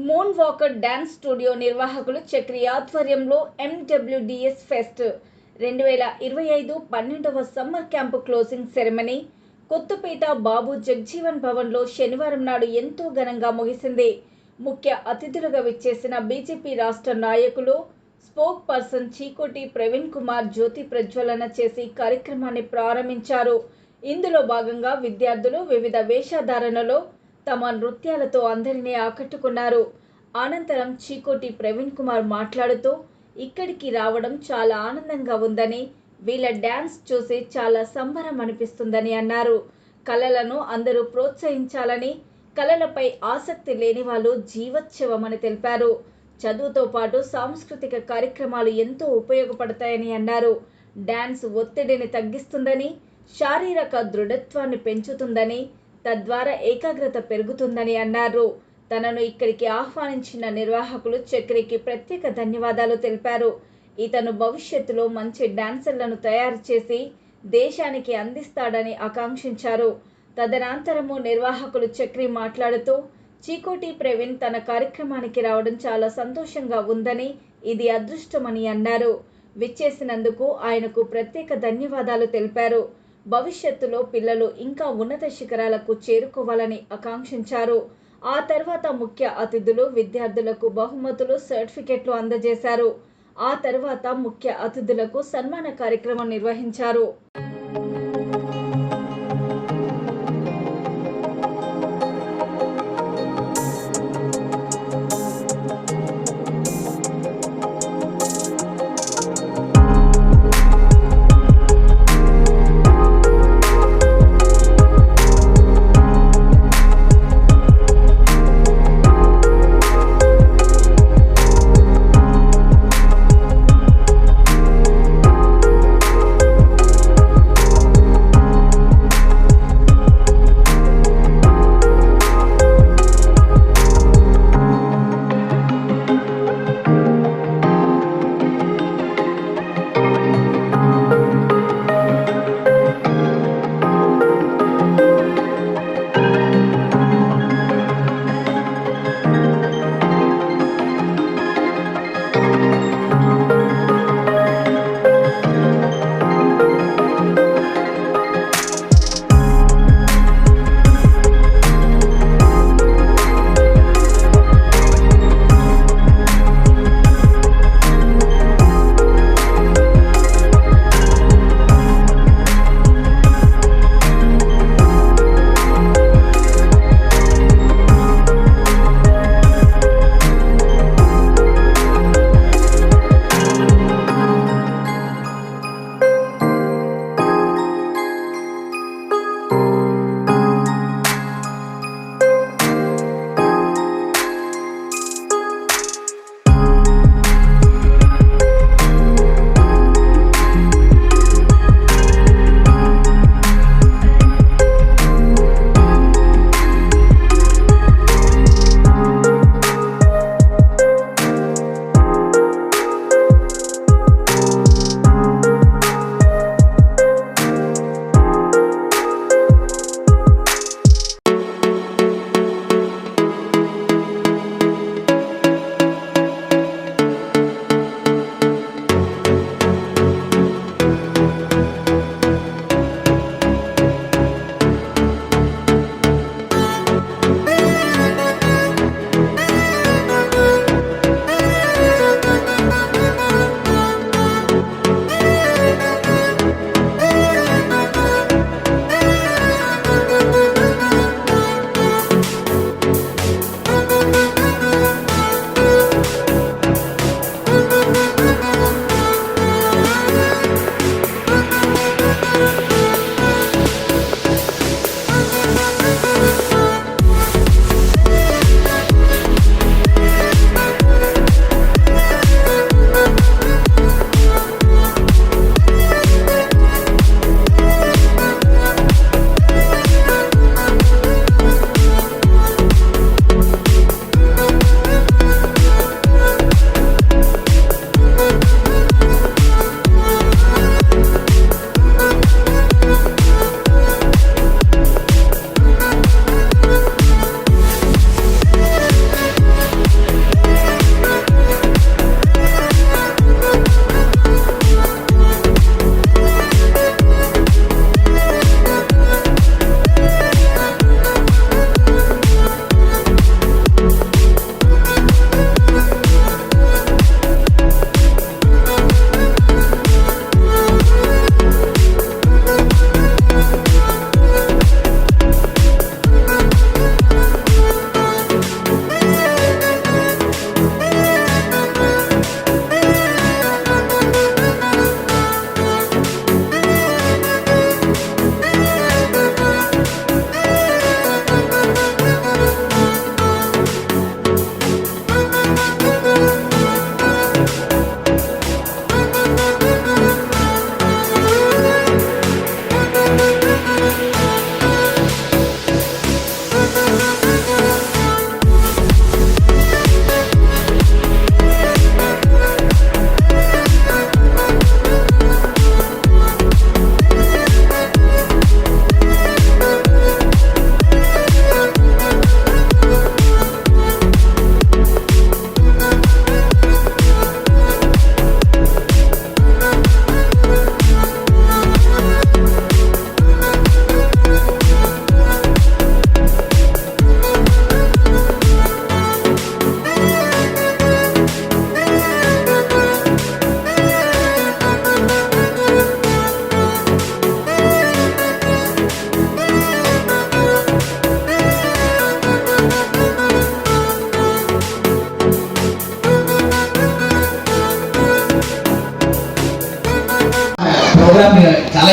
Moon walker dance studio నిర్వాహకులు చక్రి ఆధ్వర్యంలో MWDS fest 2025 12వ summer camp closing ceremony Kothapeta Babu Jagjivan భవన్లో శనివారం నాడు ఎంతో ఘనంగా ముగిసింది. ముఖ్య అతిథులుగా విచ్చేసిన బీజేపీ రాష్ట్ర నాయకులు స్పోక్ పర్సన్ చీకోటి ప్రవీణ్ కుమార్ జ్యోతి ప్రజ్వలన చేసి కార్యక్రమాన్ని ప్రారంభించారు. ఇందులో భాగంగా విద్యార్థులు వివిధ వేషధారణలో తమ నృత్యాలతో అందరినీ ఆకట్టుకున్నారు. అనంతరం చీకోటి ప్రవీణ్ కుమార్ మాట్లాడుతూ ఇక్కడికి రావడం చాలా ఆనందంగా ఉందని, వీళ్ళ డ్యాన్స్ చూసి చాలా సంబరం అనిపిస్తుందని అన్నారు. కళలను అందరూ ప్రోత్సహించాలని, కళలపై ఆసక్తి లేని వాళ్ళు జీవోత్సవమని తెలిపారు. చదువుతో పాటు సాంస్కృతిక కార్యక్రమాలు ఎంతో ఉపయోగపడతాయని అన్నారు. డ్యాన్స్ ఒత్తిడిని తగ్గిస్తుందని, శారీరక దృఢత్వాన్ని పెంచుతుందని, తద్వారా ఏకాగ్రత పెరుగుతుందని అన్నారు. తనను ఇక్కడికి ఆహ్వానించిన నిర్వాహకులు చక్రికి ప్రత్యేక ధన్యవాదాలు తెలిపారు. ఇతను భవిష్యత్తులో మంచి డాన్సర్లను తయారు చేసి దేశానికి అందిస్తాడని ఆకాంక్షించారు. తదనంతరము నిర్వాహకులు చక్రి మాట్లాడుతూ చీకోటి ప్రవీణ్ తన కార్యక్రమానికి రావడం చాలా సంతోషంగా ఉందని, ఇది అదృష్టమని అన్నారు. విచ్చేసినందుకు ఆయనకు ప్రత్యేక ధన్యవాదాలు తెలిపారు. భవిష్యత్తులో పిల్లలు ఇంకా ఉన్నత శిఖరాలకు చేరుకోవాలని ఆకాంక్షించారు. ఆ తర్వాత ముఖ్య అతిథులు విద్యార్థులకు బహుమతులు, సర్టిఫికెట్లు అందజేశారు. ఆ తర్వాత ముఖ్య అతిథులకు సన్మాన కార్యక్రమం నిర్వహించారు.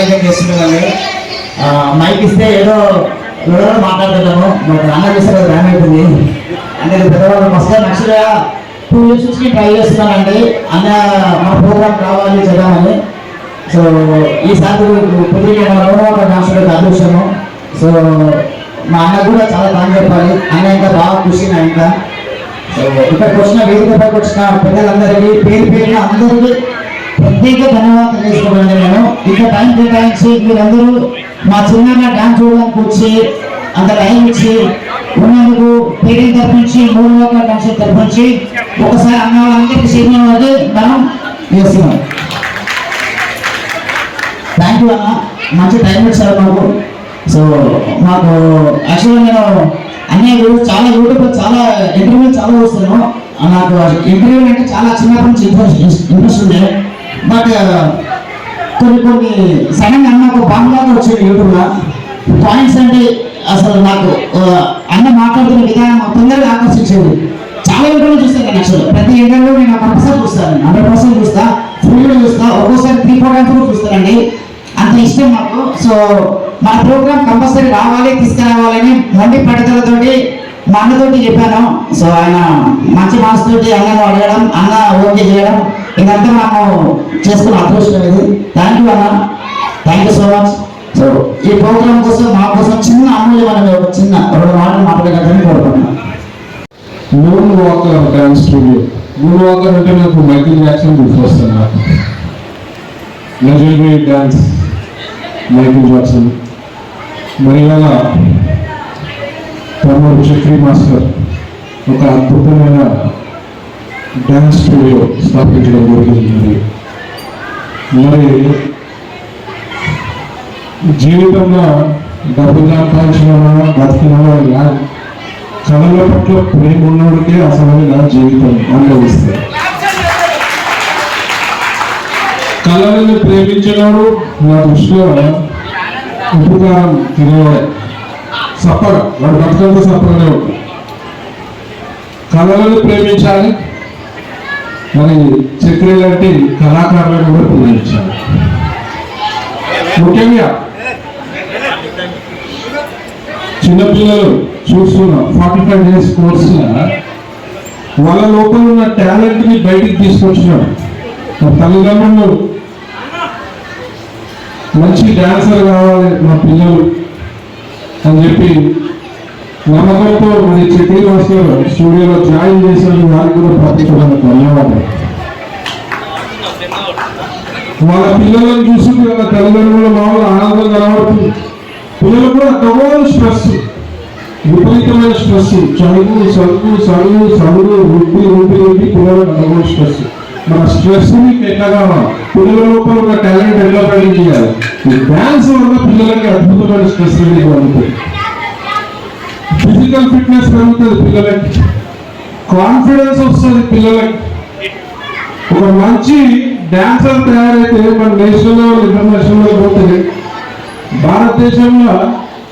ఎంజాయ్ చేస్తున్నామండి. మైక్ ఇస్తే ఏదో మాట్లాడుతున్నాము, బట్ అన్న చేస్తే బ్యాన్ అవుతుంది. అంటే పెద్దవాళ్ళు ఫస్ట్ యాక్చువల్గా 2 years నుంచి ట్రై చేస్తున్నానండి అన్న మన ప్రోగ్రామ్ రావాలి చేద్దామని. సో ఈసారి కుదిరిన మన డాన్సర్ అదృష్టము. సో మా అన్న కూడా చాలా థ్యాంక్స్ చెప్పాలి. అన్న ఇంకా బాగా కృషి ఇంకా. సో ఇక్కడికి వచ్చిన వేదికపైకి వచ్చిన పిల్లలందరికీ పేరున అందరికీ ప్రత్యేక ధన్యవాదాలు చేసుకోవాలండి. నేను ఇంకా టైం కేటాయించి మీరందరూ మా చిన్న డాన్స్ చూడడానికి వచ్చి అంత టైం ఇచ్చి ఉన్నందుకు పేరెంట్ తరఫు నుంచి 3 లోకల్ డాన్స్ తరఫు నుంచి ఒకసారి అన్న వాళ్ళందరికీ సీనియర్ వాళ్ళకి మనం చేస్తున్నాం. థ్యాంక్ యూ అన్న, మంచి టైం ఇచ్చారు మాకు. సో మాకు యాక్చువల్గా నేను అన్నీ చాలా యూట్యూబ్లో చాలా ఇంటర్వ్యూలు చాలా చూస్తున్నాను. నాకు ఇంటర్వ్యూ అంటే చాలా చిన్నప్పటి నుంచి ఇంట్రెస్ట్ ఉంది. బట్ కొన్ని సడన్గా అన్న ఒక బాంబులాగా వచ్చేది యూట్యూబ్లో పాయింట్స్ అంటే అసలు నాకు అన్న మాట్లాడుతున్న విధానం తొందరగా ఆకర్షించేది. చాలా యూట్యూబ్లో చూస్తాను యాక్చువల్ ప్రతి ఇంటర్వ్యూ నేను 100% చూస్తాను, 100% చూస్తా, ఫుల్గా చూస్తా, ఒక్కోసారి 3-4 times కూడా చూస్తానండి. అంత ఇష్టం నాకు. సో మన ప్రోగ్రామ్ కంపల్సరీ రావాలి, తీసుకురావాలని మొండి పట్టుదలతోటి మా అన్నతోటి చెప్పాను. సో ఆయన మంచి మనసుతోటి అన్నను అడగడం, అన్న ఓకే చేయడం, ఇదంతా మనం చేసుకున్న అదృష్టం ఇది. థ్యాంక్ యూ అన్న, thank you so much. So ఈ ప్రోగ్రామ్ కోసం మా కోసం చిన్న అమూల్యమైన ఒక చిన్న 2 మాటలు మాట్లాడగలని కోరుకుంటున్నాను. Moon walker dance studio. Moon walker అంటే నాకు మైకేల్ జాక్సన్ గుర్తొస్తాను. నాకు లెజెండరీ డాన్స్ మైకేల్ జాక్సన్. మరి ఇవాళ తమ్ముడు చక్రి మాస్టర్ ఒక అద్భుతమైన డ్యాన్స్ స్టూడియో స్థాపించడం జరిగింది. మరి జీవితంలో డబ్బు సంపాదించిన బతికిన కళల పట్ల ప్రేమ ఉన్నవాడికే అసలైన జీవితం అనుభవిస్తారు. కళలను ప్రేమించినాడు నా దృష్టిలో ఉపకారం తినేవాడే. సప్పగా వాడు బతుకంతా సప్పగానే ఉంటుంది. కళలను ప్రేమించాలి, మరి చక్రి లాంటి కళాకారులను కూడా ప్రేమించాలి. ముఖ్యంగా చిన్నపిల్లలు చూస్తున్నాం 45 days కోర్సులో వాళ్ళ లోపల ఉన్న టాలెంట్ని బయటికి తీసుకొచ్చినాడు. తల్లిదండ్రులు మంచి డాన్సర్ కావాలి మా పిల్లలు అని చెప్పి నమ్మకంతో మరి చక్రి మాస్టర్ స్టూడియోలో జాయిన్ చేసిన వారికి కూడా ప్రత్యేకమైన ధన్యవాదాలు. వాళ్ళ పిల్లలను చూసి వాళ్ళ తల్లిదండ్రుల మామూలు ఆనందం కనబడుతుంది. పిల్లలు కూడా తగోలు స్ట్రెస్, విపరీతమైన స్ట్రెస్, చదువు రుబ్బి పిల్లలకు తగోలు స్ట్రెస్. మన స్ట్రెస్ మీకు ఎట్లా కావాలి, పిల్లల లోపల ఉన్న టాలెంట్ ఎట్లా బయట చేయాలి. డ్యాన్స్ వల్ల పిల్లలకి అద్భుతమైన స్ట్రెస్ రిలీఫ్ అందుతుంది. ఫిజికల్ ఫిట్నెస్ పెరుగుతుంది, పిల్లలకి కాన్ఫిడెన్స్ వస్తుంది. పిల్లలకి ఒక మంచి డాన్సర్ తయారైతే మన నేషనల్ లెవెల్ ఇంటర్నేషనల్ లెవెల్ పోతుంది. భారతదేశంలో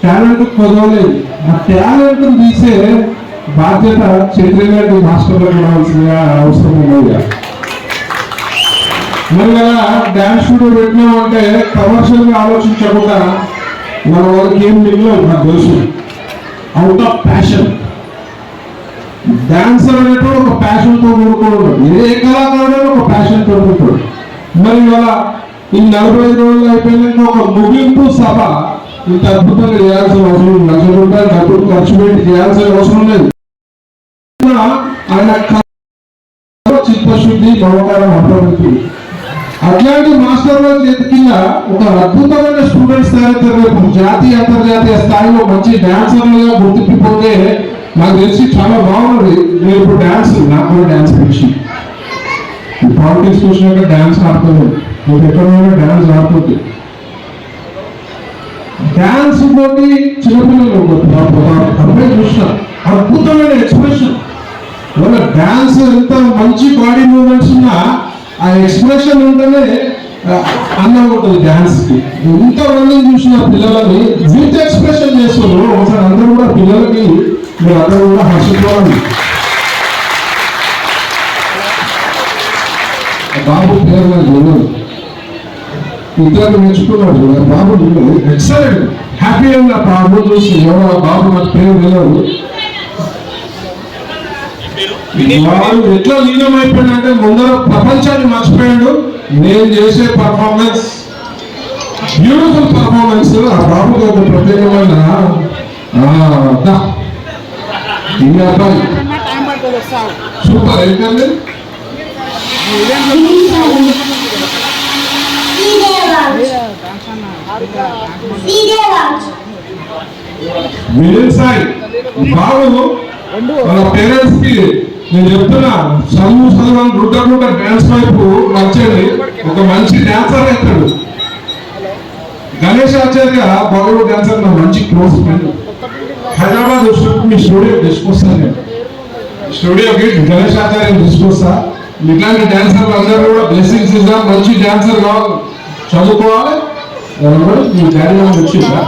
టాలెంట్ కుదరలేదు. ఆ టాలెంట్ తీసే బాధ్యత చక్రి గారి మాస్టర్లకు రావాల్సిన అవసరం లేదు. మరి అలా డాన్స్ స్టూడియో పెట్టినామంటే కమర్షియల్గా ఆలోచించకుండా మన వాళ్ళకి ఏం మిగిలేదు. నాకు తెలుసు, అవుట్ ఆఫ్ ప్యాషన్. డాన్సర్ అనేటువంటి ఒక ప్యాషన్తో కూడుకోవడం, ఏ కళాకారుడు ఒక ప్యాషన్తో కూడుకోవడం. మరి ఇవాళ ఈ 45 రోజులు అయిపోయినాక ఒక ముగింపు సభ ఇంత అద్భుతంగా చేయాల్సిన అవసరం లేదు. ₹1,00,000 డబ్బులు ఖర్చు పెట్టి చేయాల్సిన అవసరం లేదు. ఆయన చిత్తశుద్ధి, మమకారం అర్థమవుతుంది. అట్లాంటి మాస్టర్ల చేతి కింద ఒక అద్భుతమైన స్టూడెంట్స్ తయారవుతారు. రేపు జాతీయ అంతర్జాతీయ స్థాయిలో మంచి డాన్సర్లుగా గుర్తింపుపోతే నాకు తెలిసి చాలా బాగున్నది. నేను ఇప్పుడు డాన్స్, నాకు కూడా డాన్స్ పిచ్చి. పాలిటిక్స్ చూసినాక డాన్స్ ఆడుతుంది, మీకు ఎక్కడైనా డాన్స్ ఆడుతుంది. డాన్స్ తోటి చిన్నపిల్లలు అబ్బాయి చూసిన అద్భుతమైన ఎక్స్ప్రెషన్. వాళ్ళ డాన్స్ ఎంత మంచి బాడీ మూవ్మెంట్స్ ఉన్నా ఆ ఎక్స్ప్రెషన్ ఉంటేనే అందం ఉంటుంది డాన్స్ కి. ఇంతమంది చూసిన పిల్లలని విత్ ఎక్స్ప్రెషన్ చేస్తున్నారు. ఒకసారి అందరూ కూడా పిల్లలకి మీరు అందరూ కూడా హర్షించాలి. బాబు పేరు ఇద్దరు మెచ్చుకున్నాడు బాబు ఎక్సలెంట్ హ్యాపీ అండి ఆ బాబు చూసి ఎవరో బాబు నాకు పేరు తెలియదు వాడు ఎట్లా లీనమైపోయాడంటే ముందర ప్రపంచాన్ని మర్చిపోయాడు నేను చేసే పర్ఫార్మెన్స్ బ్యూటిఫుల్ పర్ఫార్మెన్స్ ఆ బాబుకి ఒక ప్రత్యేకమైన ఈ అబ్బాయి సూపర్ ఏంటండి మిడిల్ సాయి బాబు వాళ్ళ పేరెంట్స్ కి నేను చెప్తున్నా చదువు రుడ్డకుండా డాన్స్ వైపు వచ్చేది ఒక మంచి డాన్సర్ అవుతాడు గణేష్ ఆచార్య బాలీవుడ్ డాన్సర్ నా మంచి క్లోజ్ ఫ్రెండ్ హైదరాబాద్ వచ్చినప్పుడు మీ స్టూడియో తీసుకొస్తాను నేను స్టూడియోకి గణేష్ ఆచార్య తీసుకొస్తా ఇట్లాంటి డాన్సర్లు అందరూ కూడా బ్లెస్సింగ్స్ ఇద్దాం మంచి డాన్సర్ కావాలి చదువుకోవాలి మీ డాడీ వచ్చిందా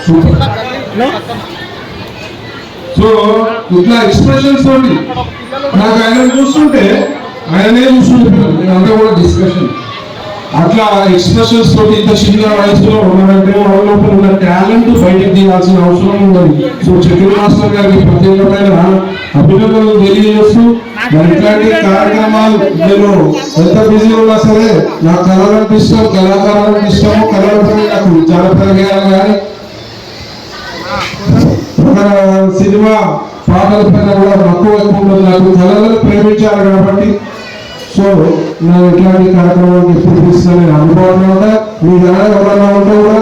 సూపర్ సో ఇట్లా ఎక్స్ప్రెషన్స్ తోటి నాకు ఆయన చూస్తుంటే ఆయనే చూస్తుంటాను నేనంతా కూడా డిస్కషన్ అట్లా ఎక్స్ప్రెషన్స్ తోటి ఇంత చిన్న వయసులో ఉన్నారంటే వాళ్ళ లోపల ఉన్న టాలెంట్ బయటకు తీయాల్సిన అవసరం ఉన్నది సో చక్రి మాస్టర్ గారికి ప్రత్యేకమైన అభినందనలు తెలియజేస్తూ మరి ఇట్లాంటి కార్యక్రమాలు నేను ఎంత బిజీ ఉన్నా సరే నాకు కళలంటే ఇష్టం కళాకారులంటే ఇష్టము కళలపై నాకు చాలా పెరగాలి కానీ సినిమా పాటల పైన కూడా మక్కువ ఎక్కువ ఉంటుంది నాకు కళలను ప్రేమించాలి కాబట్టి సో నేను ఇట్లాంటి కార్యక్రమాలు ఎప్పుడు తీసుకుని నేను అందుబాటులో ఉంటా మీ దగ్గర ఎవరన్నా ఉంటే కూడా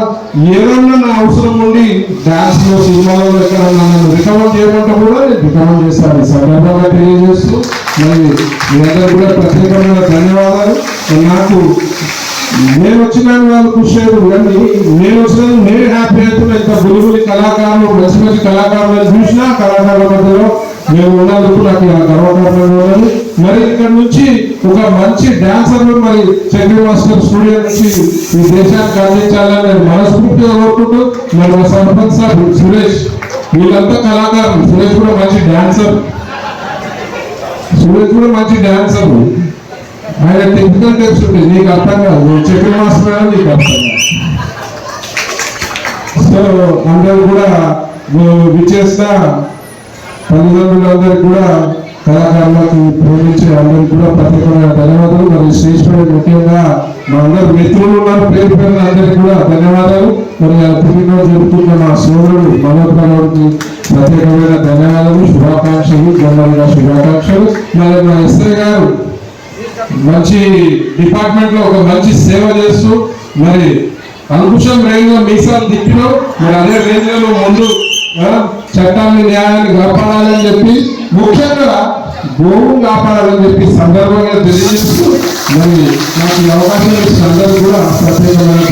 ఏదన్నా నా అవసరం ఉండి డాన్స్ లో సినిమాలో ఎక్కడన్నా నన్ను రికమెండ్ చేయమంటే కూడా నేను రికమెండ్ చేస్తాను సందర్భంగా తెలియజేస్తూ మరి మీ అందరూ కూడా ప్రత్యేకమైన ధన్యవాదాలు నాకు నేను వచ్చిన వాళ్ళు కృషి చేయదు కానీ నేను వచ్చిన నేను హ్యాపీ అవుతున్నా ఇంత గురువుని కళాకారులు మంచి మంచి కళాకారులను చూసినా కళాకారుల మధ్యలో మేము ఉన్నందుకు నాకు గర్వకారణంగా ఉన్నది మరి ఇక్కడ నుంచి ఒక మంచి డాన్సర్ మరి చక్రి మాస్టర్ స్టూడియో నుంచి ఈ దేశానికి అందించాలని నేను మనస్ఫూర్తిగా కోరుకుంటూ మరి మా సర్పంచ్ సార్ సురేష్ వీళ్ళంతా కళాకారులు సురేష్ కూడా మంచి డాన్సర్ ఆయన టెక్నికల్ టెప్స్ ఉంటుంది నీకు అర్థం కాదు చక్రి మాస్టర్ నీకు అర్థం కాదు సో అందరూ కూడా విచ్చేస్తా తల్లిదండ్రులందరికీ కూడా కళాకారులకు ప్రేమించే అందరికీ కూడా ప్రత్యేకమైన ధన్యవాదాలు మరి స్టేజ్ పై ముఖ్యంగా మా అందరు మిత్రులు ఉన్నారు పేరు పేరున అందరికీ కూడా ధన్యవాదాలు మరి పుట్టినరోజు జరుపుతున్న మా సోదరుడు మనోజ్ గారికి ప్రత్యేకమైన ధన్యవాదాలు శుభాకాంక్షలు జన్మదిన శుభాకాంక్షలు మరి మా ఎస్ఐ గారు మంచి డిపార్ట్మెంట్ లో ఒక మంచి సేవ చేస్తూ మరి అంకుశం రేంజ్ లో మీసాలు తిప్పినావు మరి అదే రేంజ్ లో ముందు చట్టాన్ని న్యాయాన్ని కాపాడాలని చెప్పి ముఖ్యంగా గోవును కాపాడాలని చెప్పి సందర్భంగా తెలియజేస్తూ మరి నాకు ఈ అవకాశం ఇచ్చిన అందరూ కూడా ప్రత్యేకమైన